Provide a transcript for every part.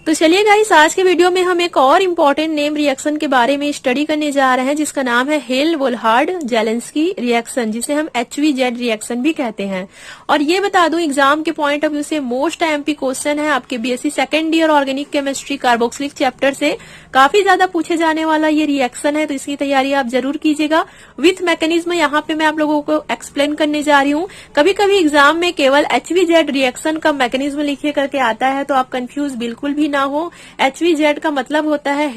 तो चलिए गाइस, आज के वीडियो में हम एक और इम्पोर्टेंट नेम रिएक्शन के बारे में स्टडी करने जा रहे हैं, जिसका नाम है हेल-वोल्हार्ड जेलेंस्की रिएक्शन, जिसे हम HVZ रिएक्शन भी कहते हैं। और ये बता दूं, एग्जाम के पॉइंट ऑफ व्यू से मोस्ट एमपी क्वेश्चन है आपके BSc second year organic chemistry carboxylic chapter से काफी ज्यादा पूछे जाने वाला ये रिएक्शन है, तो इसकी तैयारी आप जरूर कीजिएगा। विथ मैकेनिज्म यहाँ पे मैं आप लोगों को एक्सप्लेन करने जा रही हूँ। कभी कभी एग्जाम में केवल HVZ रिएक्शन का मैकेनिज्म लिखे करके आता है, तो आप कंफ्यूज बिल्कुल भी ना हो। HVZ का मतलब होता है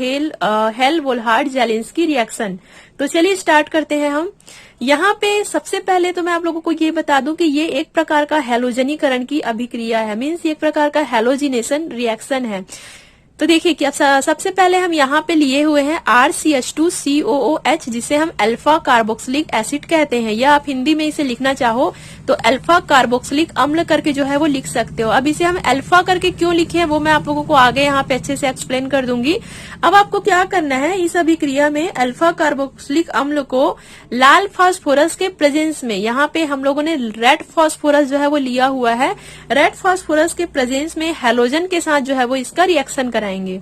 हेल-वोल्हार्ड जेलेंस्की रिएक्शन। तो चलिए स्टार्ट करते हैं हम। यहाँ पे सबसे पहले तो मैं आप लोगों को ये बता दूं कि ये एक प्रकार का हैलोजनीकरण की अभिक्रिया है, मीन्स एक प्रकार का हैलोजिनेशन रिएक्शन है। तो देखिए कि सबसे पहले हम यहाँ पे लिए हुए हैं RCH2COOH, जिसे हम अल्फा कार्बोक्सिलिक एसिड कहते हैं, या आप हिंदी में इसे लिखना चाहो तो अल्फा कार्बोक्सिलिक अम्ल करके जो है वो लिख सकते हो। अब इसे हम अल्फा करके क्यों लिखे हैं वो मैं आप लोगों को आगे यहाँ पे अच्छे से एक्सप्लेन कर दूंगी। अब आपको क्या करना है, इस अभिक्रिया में अल्फा कार्बोक्सिलिक अम्ल को लाल फास्फोरस के प्रेजेंस में, यहाँ पे हम लोगों ने रेड फास्फोरस जो है वो लिया हुआ है, रेड फास्फोरस के प्रेजेंस में हैलोजन के साथ जो है वो इसका रिएक्शन कराएंगे।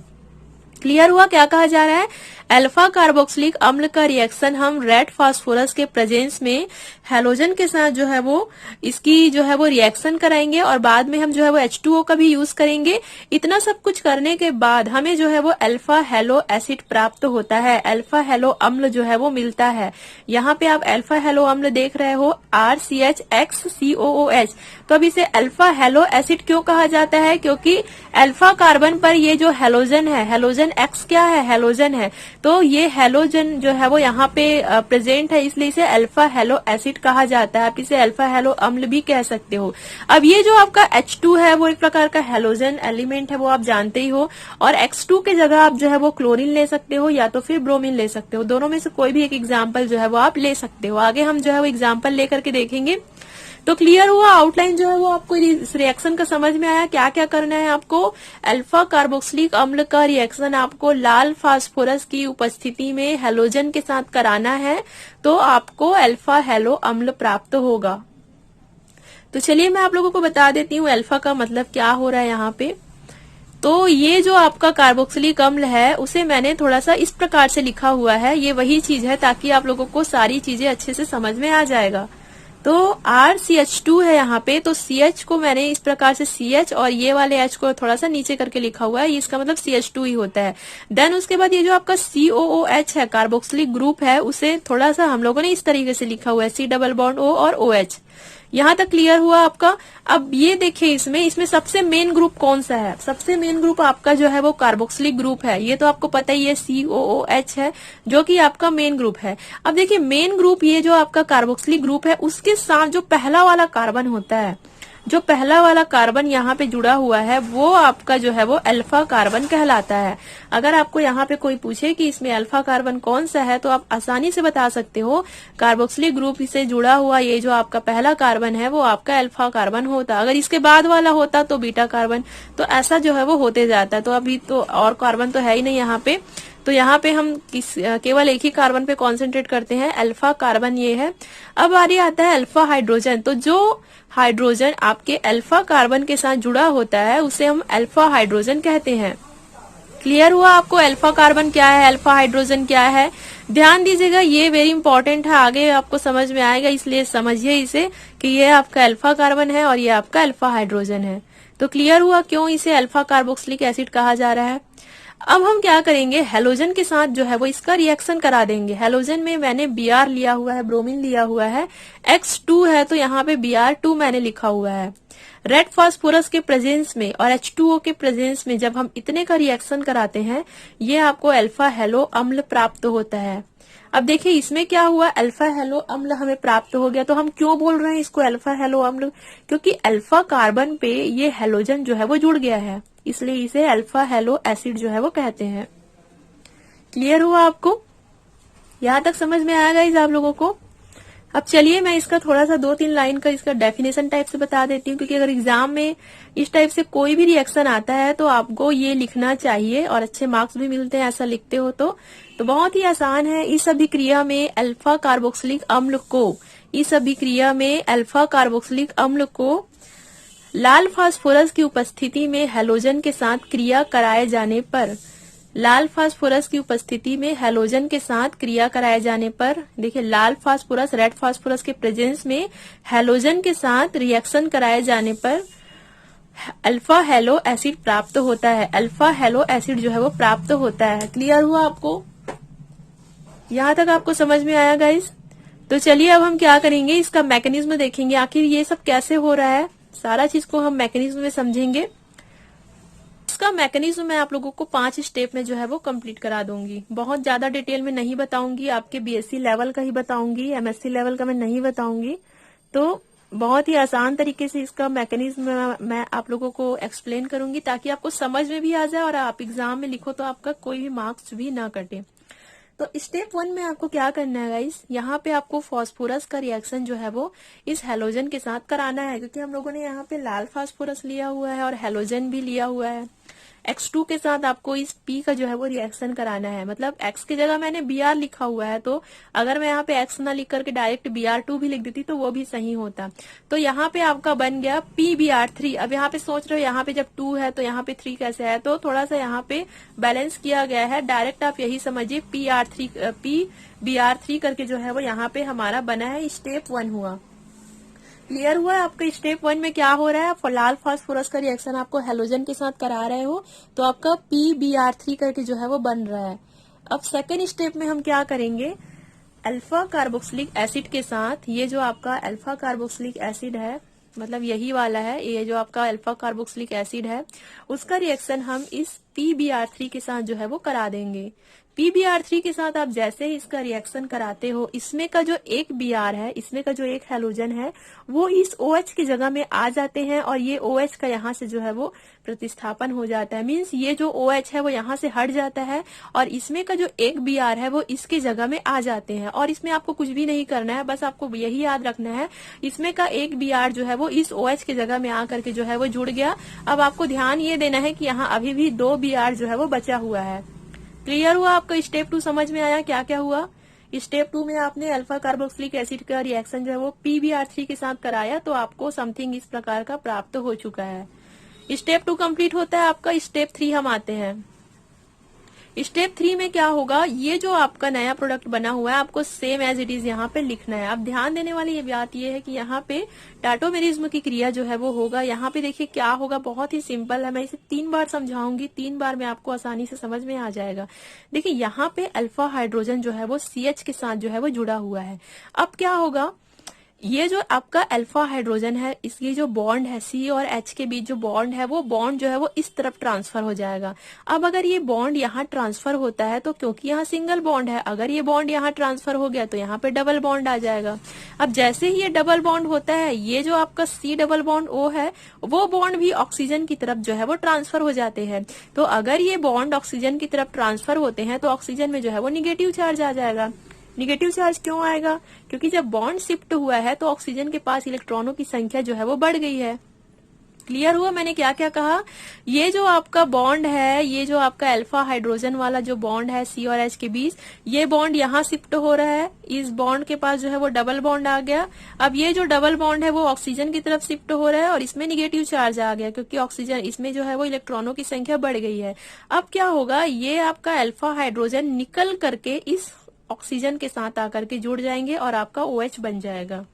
क्लियर हुआ क्या कहा जा रहा है? अल्फा कार्बोक्सिलिक अम्ल का रिएक्शन हम रेड फास्फोरस के प्रेजेंस में हैलोजन के साथ जो है वो इसकी जो है वो रिएक्शन कराएंगे, और बाद में हम जो है वो H2O का भी यूज करेंगे। इतना सब कुछ करने के बाद हमें जो है वो अल्फा हेलो एसिड प्राप्त होता है, अल्फा हेलो अम्ल जो है वो मिलता है। यहाँ पे आप अल्फा हेलो अम्ल देख रहे हो RCHX-COOH। तो अब इसे अल्फा हेलो एसिड क्यों कहा जाता है? क्योंकि अल्फा कार्बन पर ये जो हेलोजन है, हेलोजन X क्या है? हेलोजन है, तो ये हेलोजन जो है वो यहाँ पे प्रेजेंट है, इसलिए इसे अल्फा हेलो एसिड कहा जाता है। आप इसे अल्फा हेलो अम्ल भी कह सकते हो। अब ये जो आपका H2 है वो एक प्रकार का हेलोजन एलिमेंट है, वो आप जानते ही हो, और X2 के जगह आप जो है वो क्लोरीन ले सकते हो या तो फिर ब्रोमीन ले सकते हो। दोनों में से कोई भी एक एग्जाम्पल जो है वो आप ले सकते हो। आगे हम जो है वो एग्जाम्पल लेकर के देखेंगे। तो क्लियर हुआ, आउटलाइन जो है वो आपको इस रिएक्शन का समझ में आया। क्या क्या करना है आपको? अल्फा कार्बोक्सिलिक अम्ल का रिएक्शन आपको लाल फास्फोरस की उपस्थिति में हैलोजन के साथ कराना है, तो आपको अल्फा हेलो अम्ल प्राप्त होगा। तो चलिए मैं आप लोगों को बता देती हूँ अल्फा का मतलब क्या हो रहा है यहाँ पे। तो ये जो आपका कार्बोक्सिलिक अम्ल है उसे मैंने थोड़ा सा इस प्रकार से लिखा हुआ है, ये वही चीज है ताकि आप लोगों को सारी चीजें अच्छे से समझ में आ जाएगा। तो RCH2 है यहाँ पे, तो CH को मैंने इस प्रकार से CH और ये वाले H को थोड़ा सा नीचे करके लिखा हुआ है, इसका मतलब CH2 ही होता है। देन उसके बाद ये जो आपका COOH है, कार्बोक्सिलिक ग्रुप है, उसे थोड़ा सा हम लोगों ने इस तरीके से लिखा हुआ है, C डबल बॉन्ड O और OH। यहाँ तक क्लियर हुआ आपका? अब ये देखिए, इसमें सबसे मेन ग्रुप कौन सा है? सबसे मेन ग्रुप आपका जो है वो कार्बोक्सिलिक ग्रुप है, ये तो आपको पता ही है, COOH है जो कि आपका मेन ग्रुप है। अब देखिए मेन ग्रुप, ये जो आपका कार्बोक्सिलिक ग्रुप है, उसके साथ जो पहला वाला कार्बन होता है, जो पहला वाला कार्बन यहाँ पे जुड़ा हुआ है, वो आपका जो है वो अल्फा कार्बन कहलाता है। अगर आपको यहाँ पे कोई पूछे कि इसमें अल्फा कार्बन कौन सा है, तो आप आसानी से बता सकते हो कार्बोक्सिलिक ग्रुप से जुड़ा हुआ ये जो आपका पहला कार्बन है वो आपका अल्फा कार्बन होता। अगर इसके बाद वाला होता तो बीटा कार्बन, तो ऐसा जो है वो होते जाता है। तो अभी तो और कार्बन तो है ही नहीं यहाँ पे, तो यहाँ पे हम केवल एक ही कार्बन पे कॉन्सेंट्रेट करते हैं, अल्फा कार्बन ये है। अब बारी आता है अल्फा हाइड्रोजन। तो जो हाइड्रोजन आपके अल्फा कार्बन के साथ जुड़ा होता है उसे हम अल्फा हाइड्रोजन कहते हैं। क्लियर हुआ आपको अल्फा कार्बन क्या है, अल्फा हाइड्रोजन क्या है? ध्यान दीजिएगा, ये वेरी इंपॉर्टेंट है, आगे आपको समझ में आएगा, इसलिए समझिए इसे कि ये आपका अल्फा कार्बन है और ये आपका अल्फा हाइड्रोजन है। तो क्लियर हुआ क्यों इसे अल्फा कार्बोक्सिलिक एसिड कहा जा रहा है। अब हम क्या करेंगे, हैलोजन के साथ जो है वो इसका रिएक्शन करा देंगे। हैलोजन में मैंने Br लिया हुआ है, ब्रोमीन लिया हुआ है, X2 है तो यहाँ पे Br2 मैंने लिखा हुआ है। रेड फास्फोरस के प्रेजेंस में और H2O के प्रेजेंस में जब हम इतने का रिएक्शन कराते हैं, ये आपको अल्फा हेलो अम्ल प्राप्त होता है। अब देखिए इसमें क्या हुआ, अल्फा हेलो अम्ल हमें प्राप्त हो गया। तो हम क्यों बोल रहे हैं इसको अल्फा हेलो अम्ल? क्योंकि अल्फा कार्बन पे ये हैलोजन जो है वो जुड़ गया है, इसलिए इसे अल्फा हेलो एसिड जो है वो कहते हैं। क्लियर हुआ आपको? यहाँ तक समझ में आया गाइस आप लोगों को? अब चलिए मैं इसका थोड़ा सा 2-3 लाइन का इसका डेफिनेशन टाइप से बता देती हूँ, क्योंकि अगर एग्जाम में इस टाइप से कोई भी रिएक्शन आता है तो आपको ये लिखना चाहिए और अच्छे मार्क्स भी मिलते हैं ऐसा लिखते हो तो बहुत ही आसान है। इस अभिक्रिया में अल्फा कार्बोक्सिलिक अम्ल को लाल फास्फोरस की उपस्थिति में हैलोजन के साथ क्रिया कराए जाने पर, लाल फास्फोरस की उपस्थिति में हैलोजन के साथ क्रिया कराए जाने पर, देखिए लाल फास्फोरस रेड फास्फोरस के प्रेजेंस में हैलोजन के साथ रिएक्शन कराए जाने पर अल्फा हेलो एसिड प्राप्त होता है। अल्फा हेलो एसिड जो है वो प्राप्त होता है। क्लियर हुआ आपको? यहां तक आपको समझ में आया गाइस? तो चलिए अब हम क्या करेंगे, इसका मैकेनिज्म देखेंगे, आखिर ये सब कैसे हो रहा है। सारा चीज को हम मैकेनिज्म में समझेंगे। इसका मैकेनिज्म मैं आप लोगों को 5 स्टेप में जो है वो कंप्लीट करा दूंगी। बहुत ज्यादा डिटेल में नहीं बताऊंगी, आपके बीएससी लेवल का ही बताऊंगी, एमएससी लेवल का मैं नहीं बताऊंगी। तो बहुत ही आसान तरीके से इसका मैकेनिज्म मैं आप लोगों को एक्सप्लेन करूंगी, ताकि आपको समझ में भी आ जाए और आप एग्जाम में लिखो तो आपका कोई भी मार्क्स भी ना कटे। तो स्टेप 1 में आपको क्या करना है गाइस, यहाँ पे आपको फास्फोरस का रिएक्शन जो है वो इस हैलोजन के साथ कराना है, क्योंकि हम लोगों ने यहाँ पे लाल फास्फोरस लिया हुआ है और हैलोजन भी लिया हुआ है। X2 के साथ आपको इस P का जो है वो रिएक्शन कराना है। मतलब X की जगह मैंने Br लिखा हुआ है, तो अगर मैं यहाँ पे X ना लिख करके डायरेक्ट Br2 भी लिख देती तो वो भी सही होता। तो यहाँ पे आपका बन गया PBr3। अब यहाँ पे सोच रहे हो यहाँ पे जब 2 है तो यहाँ पे 3 कैसे है, तो थोड़ा सा यहाँ पे बैलेंस किया गया है। डायरेक्ट आप यही समझिए PBr3 करके जो है वो यहाँ पे हमारा बना है। स्टेप 1 हुआ। क्लियर हुआ है आपका? स्टेप 1 में क्या हो रहा है, लाल फास्फोरस का रिएक्शन आपको हैलोजन के साथ करा रहे हो तो आपका PBr3 करके जो है वो बन रहा है। अब सेकेंड स्टेप में हम क्या करेंगे, अल्फा कार्बोक्सिलिक एसिड के साथ ये जो आपका अल्फा कार्बोक्सिलिक एसिड है, मतलब यही वाला है, ये जो आपका अल्फा कार्बोक्सिलिक एसिड है, उसका रिएक्शन हम इस PBr3 के साथ जो है वो करा देंगे। PBr3 के साथ आप जैसे ही इसका रिएक्शन कराते हो, इसमें का जो एक Br है, इसमें का जो एक हैलोजन है, वो इस OH की जगह में आ जाते हैं और ये OH का यहाँ से जो है वो प्रतिस्थापन हो जाता है। मीन्स ये जो OH है वो यहाँ से हट जाता है और इसमें का जो एक Br है वो इसके जगह में आ जाते हैं। और इसमें आपको कुछ भी नहीं करना है, बस आपको यही याद रखना है, इसमें का एक Br जो है वो इस OH की जगह में आकर के जो है वो जुड़ गया। अब आपको ध्यान ये देना है कि यहाँ अभी भी 2 Br जो है वो बचा हुआ है। क्लियर हुआ आपका? स्टेप 2 समझ में आया क्या क्या हुआ? स्टेप 2 में आपने अल्फा कार्बोक्सिलिक एसिड का रिएक्शन जो है वो PBr3 के साथ कराया, तो आपको समथिंग इस प्रकार का प्राप्त हो चुका है। स्टेप 2 कंप्लीट होता है आपका। स्टेप 3 हम आते हैं। स्टेप 3 में क्या होगा, ये जो आपका नया प्रोडक्ट बना हुआ है आपको सेम एज इट इज यहाँ पे लिखना है। अब ध्यान देने वाली ये बात ये है कि यहाँ पे टाटोमेरिज्म की क्रिया जो है वो होगा। यहाँ पे देखिए क्या होगा, बहुत ही सिंपल है। मैं इसे 3 बार समझाऊंगी, 3 बार में आपको आसानी से समझ में आ जाएगा। देखिए यहाँ पे अल्फा हाइड्रोजन जो है वो CH के साथ जो है वो जुड़ा हुआ है। अब क्या होगा, ये जो आपका अल्फा हाइड्रोजन है, इसकी जो बॉन्ड है C और H के बीच जो बॉन्ड है, वो बॉन्ड जो है वो इस तरफ ट्रांसफर हो जाएगा। अब अगर ये बॉन्ड यहाँ ट्रांसफर होता है तो क्योंकि यहाँ सिंगल बॉन्ड है, अगर ये बॉन्ड यहाँ ट्रांसफर हो गया तो यहाँ पे डबल बॉन्ड आ जाएगा। अब जैसे ही ये डबल बॉन्ड होता है, ये जो आपका C डबल बॉन्ड O है, वो बॉन्ड भी ऑक्सीजन की तरफ जो है वो ट्रांसफर हो जाते हैं। तो अगर ये बॉन्ड ऑक्सीजन की तरफ ट्रांसफर होते हैं तो ऑक्सीजन में जो है वो निगेटिव चार्ज आ जाएगा। निगेटिव चार्ज क्यों आएगा, क्योंकि जब बॉन्ड शिफ्ट हुआ है तो ऑक्सीजन के पास इलेक्ट्रॉनों की संख्या जो है वो बढ़ गई है। क्लियर हुआ मैंने क्या क्या कहा? ये जो आपका बॉन्ड है, ये जो आपका अल्फा हाइड्रोजन वाला जो बॉन्ड है C और H के बीच, ये बॉन्ड यहाँ शिफ्ट हो रहा है, इस बॉन्ड के पास जो है वो डबल बॉन्ड आ गया। अब ये जो डबल बॉन्ड है वो ऑक्सीजन की तरफ शिफ्ट हो रहा है और इसमें निगेटिव चार्ज आ गया, क्योंकि ऑक्सीजन इसमें जो है वो इलेक्ट्रॉनों की संख्या बढ़ गई है। अब क्या होगा, ये आपका अल्फा हाइड्रोजन निकल करके इस ऑक्सीजन के साथ आकर के जुड़ जाएंगे और आपका OH बन जाएगा।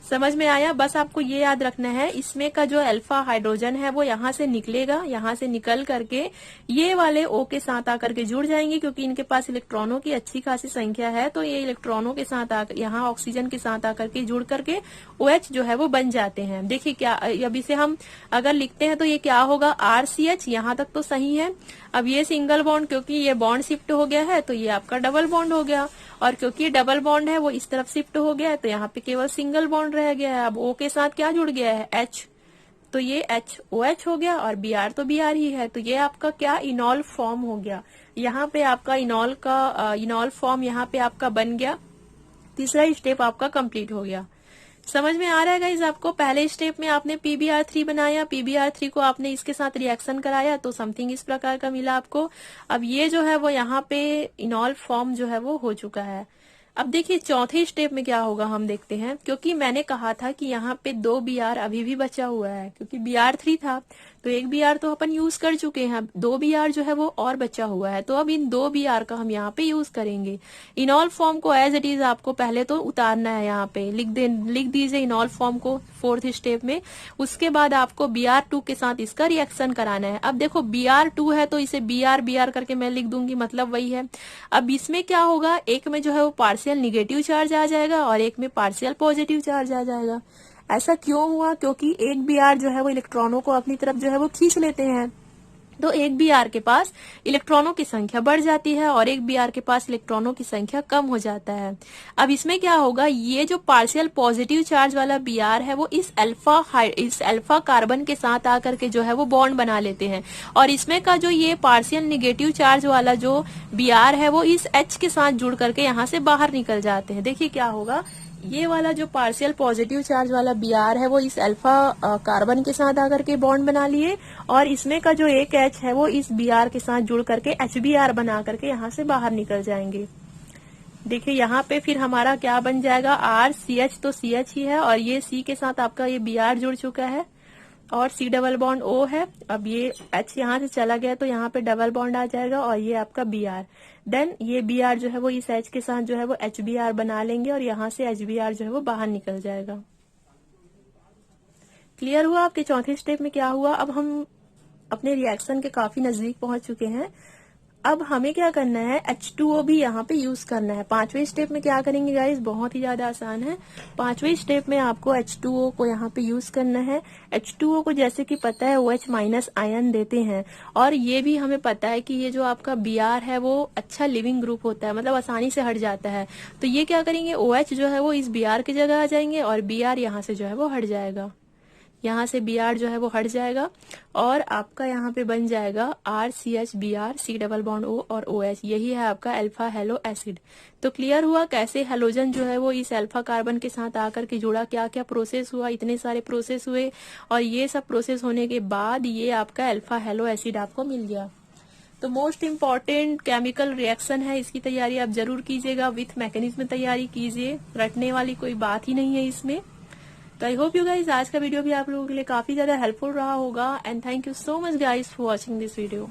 समझ में आया? बस आपको ये याद रखना है, इसमें का जो अल्फा हाइड्रोजन है वो यहाँ से निकलेगा, यहाँ से निकल करके ये वाले O के साथ आकर के जुड़ जाएंगे, क्योंकि इनके पास इलेक्ट्रॉनों की अच्छी खासी संख्या है। तो ये इलेक्ट्रॉनों के साथ आकर यहाँ ऑक्सीजन के साथ आकर के जुड़ करके OH जो है वो बन जाते हैं। देखिए क्या, अब इसे हम अगर लिखते हैं तो ये क्या होगा, RCH, यहाँ तक तो सही है। अब ये सिंगल बॉन्ड, क्योंकि ये बॉन्ड शिफ्ट हो गया है तो ये आपका डबल बॉन्ड हो गया, और क्योंकि ये डबल बॉन्ड है वो इस तरफ शिफ्ट हो गया है तो यहाँ पे केवल सिंगल बॉन्ड रह गया है। अब O के साथ क्या जुड़ गया है, H, तो ये HOH हो गया, और Br तो Br ही है, तो ये आपका क्या, इनॉल फॉर्म हो गया। यहाँ पे आपका इनॉल फॉर्म यहाँ पे आपका बन गया। तीसरा स्टेप आपका कंप्लीट हो गया। समझ में आ रहा है गाइस आपको? पहले स्टेप में आपने PBr3 बनाया, PBr3 को आपने इसके साथ रिएक्शन कराया तो समथिंग इस प्रकार का मिला आपको। अब ये जो है वो यहाँ पे इनॉल फॉर्म जो है वो हो चुका है। अब देखिए चौथे स्टेप में क्या होगा हम देखते हैं, क्योंकि मैंने कहा था कि यहाँ पे 2 Br अभी भी बचा हुआ है, क्योंकि Br3 था तो 1 Br तो अपन यूज कर चुके हैं, 2 Br जो है वो और बचा हुआ है, तो अब इन 2 Br का हम यहाँ पे यूज करेंगे। इनॉल फॉर्म को एज इट इज आपको पहले तो उतारना है, यहाँ पे लिख दीजिए इनॉल फॉर्म को 4th स्टेप में। उसके बाद आपको Br2 के साथ इसका रिएक्शन कराना है। अब देखो Br2 है तो इसे Br करके मैं लिख दूंगी, मतलब वही है। अब इसमें क्या होगा, एक में जो है वो पार्शियल निगेटिव चार्ज आ जाएगा और एक में पार्शियल पॉजिटिव चार्ज आ जाएगा। ऐसा क्यों हुआ, क्योंकि एक Br जो है वो इलेक्ट्रॉनों को अपनी तरफ जो है वो खींच लेते हैं, तो एक Br के पास इलेक्ट्रॉनों की संख्या बढ़ जाती है और एक Br के पास इलेक्ट्रॉनों की संख्या कम हो जाता है। अब इसमें क्या होगा, ये जो पार्शियल पॉजिटिव चार्ज वाला Br है वो इस अल्फा कार्बन के साथ आकर के जो है वो बॉन्ड बना लेते हैं, और इसमें का जो ये पार्शियल निगेटिव चार्ज वाला जो Br है वो इस H के साथ जुड़ करके यहाँ से बाहर निकल जाते हैं। देखिए क्या होगा, ये वाला जो पार्शियल पॉजिटिव चार्ज वाला Br है वो इस अल्फा कार्बन के साथ आकर के बॉन्ड बना लिए, और इसमें का जो एक H है वो इस Br के साथ जुड़ करके HBr बना करके यहाँ से बाहर निकल जाएंगे। देखिए यहाँ पे फिर हमारा क्या बन जाएगा, RCH तो CH ही है, और ये C के साथ आपका ये Br जुड़ चुका है और C डबल बॉन्ड O है। अब ये H यहाँ से चला गया तो यहाँ पे डबल बॉन्ड आ जाएगा और ये आपका Br। देन ये Br जो है वो इस H के साथ जो है वो HBr बना लेंगे और यहाँ से HBr जो है वो बाहर निकल जाएगा। क्लियर हुआ आपके चौथे स्टेप में क्या हुआ। अब हम अपने रिएक्शन के काफी नजदीक पहुंच चुके हैं। अब हमें क्या करना है, H2O भी यहाँ पे यूज करना है। 5वें स्टेप में क्या करेंगे गाइस, बहुत ही ज्यादा आसान है। 5वें स्टेप में आपको H2O को यहाँ पे यूज करना है। H2O को जैसे कि पता है OH माइनस आयन देते हैं, और ये भी हमें पता है कि ये जो आपका Br है वो अच्छा लिविंग ग्रुप होता है, मतलब आसानी से हट जाता है। तो ये क्या करेंगे, OH जो है वो इस Br की जगह आ जाएंगे और Br यहाँ से जो है वो हट जाएगा, यहाँ से Br जो है वो हट जाएगा और आपका यहाँ पे बन जाएगा RCH Br C double bond O और OH। यही है आपका अल्फा हेलो एसिड। तो क्लियर हुआ कैसे हेलोजन जो है वो इस अल्फा कार्बन के साथ आकर के जुड़ा, क्या क्या प्रोसेस हुआ, इतने सारे प्रोसेस हुए, और ये सब प्रोसेस होने के बाद ये आपका अल्फा हेलो एसिड आपको मिल गया। तो मोस्ट इम्पॉर्टेंट केमिकल रिएक्शन है, इसकी तैयारी आप जरूर कीजिएगा, विथ मैकेनिज्म तैयारी कीजिए, रटने वाली कोई बात ही नहीं है इसमें। तो आई होप यू गाइज आज का वीडियो भी आप लोगों के लिए काफी ज्यादा हेल्पफुल रहा होगा, and thank you so much guys for watching this video.